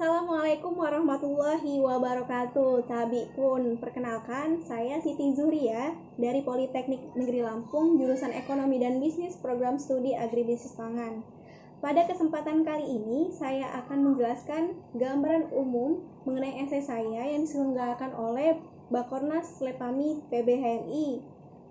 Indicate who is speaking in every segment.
Speaker 1: Assalamualaikum warahmatullahi wabarakatuh. Tabi pun, perkenalkan, saya Siti Zuhria dari Politeknik Negeri Lampung, jurusan Ekonomi dan Bisnis, program studi Agribisnis Pangan. Pada kesempatan kali ini, saya akan menjelaskan gambaran umum mengenai esai saya yang diselenggarakan oleh Bakornas Lepami PBHMI.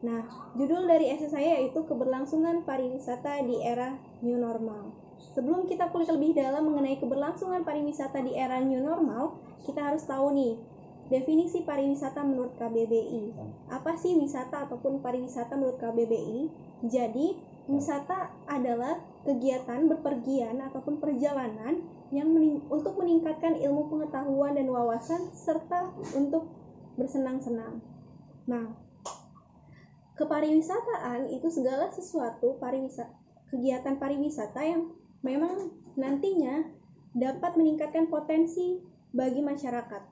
Speaker 1: Nah, judul dari esai saya yaitu Keberlangsungan Pariwisata di Era New Normal. Sebelum kita kulik lebih dalam mengenai keberlangsungan pariwisata di era new normal, kita harus tahu nih, definisi pariwisata menurut KBBI. Apa sih wisata ataupun pariwisata menurut KBBI? Jadi, wisata adalah kegiatan berpergian ataupun perjalanan yang untuk meningkatkan ilmu pengetahuan dan wawasan serta untuk bersenang-senang. Nah, kepariwisataan itu segala sesuatu kegiatan pariwisata yang memang nantinya dapat meningkatkan potensi bagi masyarakat.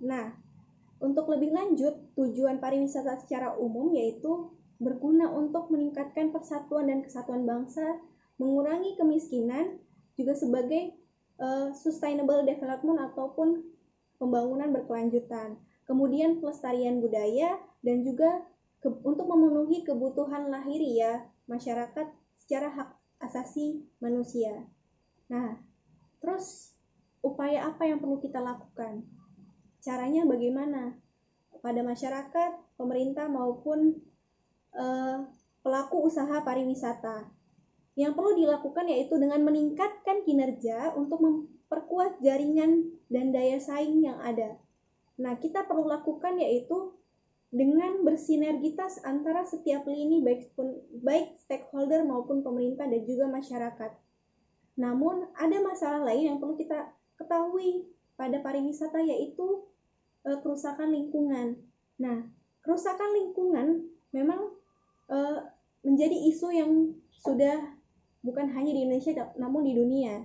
Speaker 1: Nah, untuk lebih lanjut, tujuan pariwisata secara umum yaitu berguna untuk meningkatkan persatuan dan kesatuan bangsa, mengurangi kemiskinan, juga sebagai sustainable development ataupun pembangunan berkelanjutan. Kemudian pelestarian budaya dan juga untuk memenuhi kebutuhan lahiriah masyarakat secara hak asasi manusia. Nah, terus upaya apa yang perlu kita lakukan? Caranya bagaimana? Pada masyarakat, pemerintah maupun pelaku usaha pariwisata. Yang perlu dilakukan yaitu dengan meningkatkan kinerja untuk memperkuat jaringan dan daya saing yang ada. Nah, kita perlu lakukan yaitu dengan bersinergitas antara setiap lini baik stakeholder maupun pemerintah dan juga masyarakat. Namun ada masalah lain yang perlu kita ketahui pada pariwisata yaitu kerusakan lingkungan. Nah, kerusakan lingkungan memang menjadi isu yang sudah bukan hanya di Indonesia namun di dunia.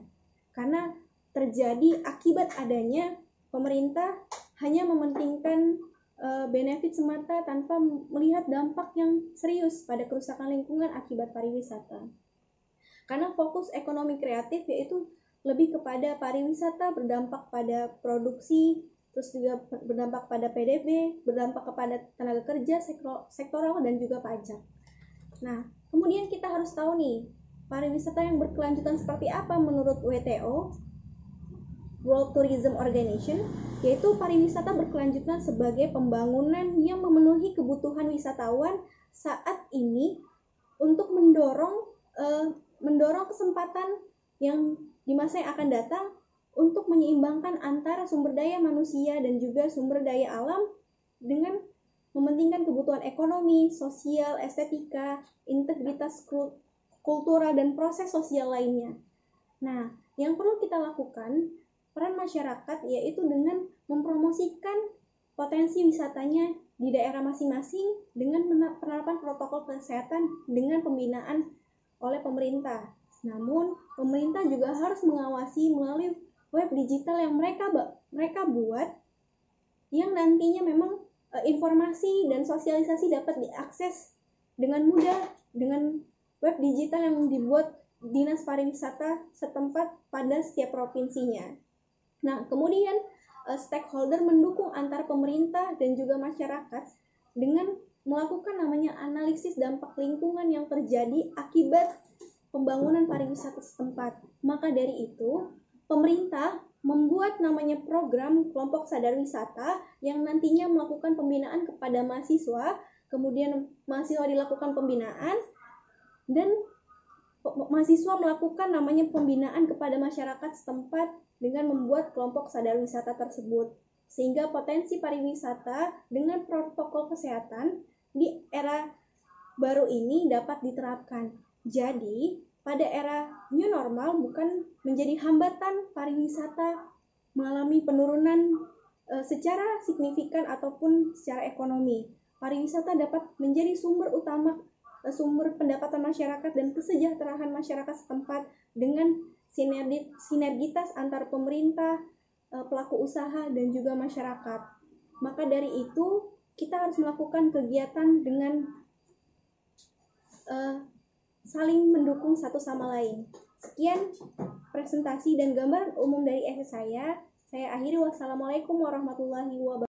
Speaker 1: Karena terjadi akibat adanya pemerintah hanya mementingkan benefit semata tanpa melihat dampak yang serius pada kerusakan lingkungan akibat pariwisata. Karena fokus ekonomi kreatif yaitu lebih kepada pariwisata berdampak pada produksi, terus juga berdampak pada PDB, berdampak kepada tenaga kerja sektoral dan juga pajak. Nah, kemudian kita harus tahu nih, pariwisata yang berkelanjutan seperti apa menurut WTO, World Tourism Organization, yaitu pariwisata berkelanjutan sebagai pembangunan yang memenuhi kebutuhan wisatawan saat ini untuk mendorong kesempatan yang di masa yang akan datang untuk menyeimbangkan antara sumber daya manusia dan juga sumber daya alam dengan mementingkan kebutuhan ekonomi, sosial, estetika, integritas kultural, dan proses sosial lainnya. Nah, yang perlu kita lakukan peran masyarakat yaitu dengan mempromosikan potensi wisatanya di daerah masing-masing dengan penerapan protokol kesehatan dengan pembinaan oleh pemerintah. Namun, pemerintah juga harus mengawasi melalui web digital yang mereka buat yang nantinya memang informasi dan sosialisasi dapat diakses dengan mudah dengan web digital yang dibuat Dinas Pariwisata setempat pada setiap provinsinya. Nah, kemudian stakeholder mendukung antar pemerintah dan juga masyarakat dengan melakukan namanya analisis dampak lingkungan yang terjadi akibat pembangunan pariwisata setempat. Maka dari itu, pemerintah membuat namanya program kelompok sadar wisata yang nantinya melakukan pembinaan kepada mahasiswa, kemudian mahasiswa dilakukan pembinaan dan mahasiswa melakukan namanya pembinaan kepada masyarakat setempat dengan membuat kelompok sadar wisata tersebut, sehingga potensi pariwisata dengan protokol kesehatan di era baru ini dapat diterapkan. Jadi, pada era new normal bukan menjadi hambatan pariwisata mengalami penurunan secara signifikan ataupun secara ekonomi. Pariwisata dapat menjadi sumber pendapatan masyarakat dan kesejahteraan masyarakat setempat dengan sinergitas antar pemerintah, pelaku usaha, dan juga masyarakat. Maka dari itu, kita harus melakukan kegiatan dengan saling mendukung satu sama lain. Sekian presentasi dan gambaran umum dari esai saya akhiri. Wassalamualaikum warahmatullahi wabarakatuh.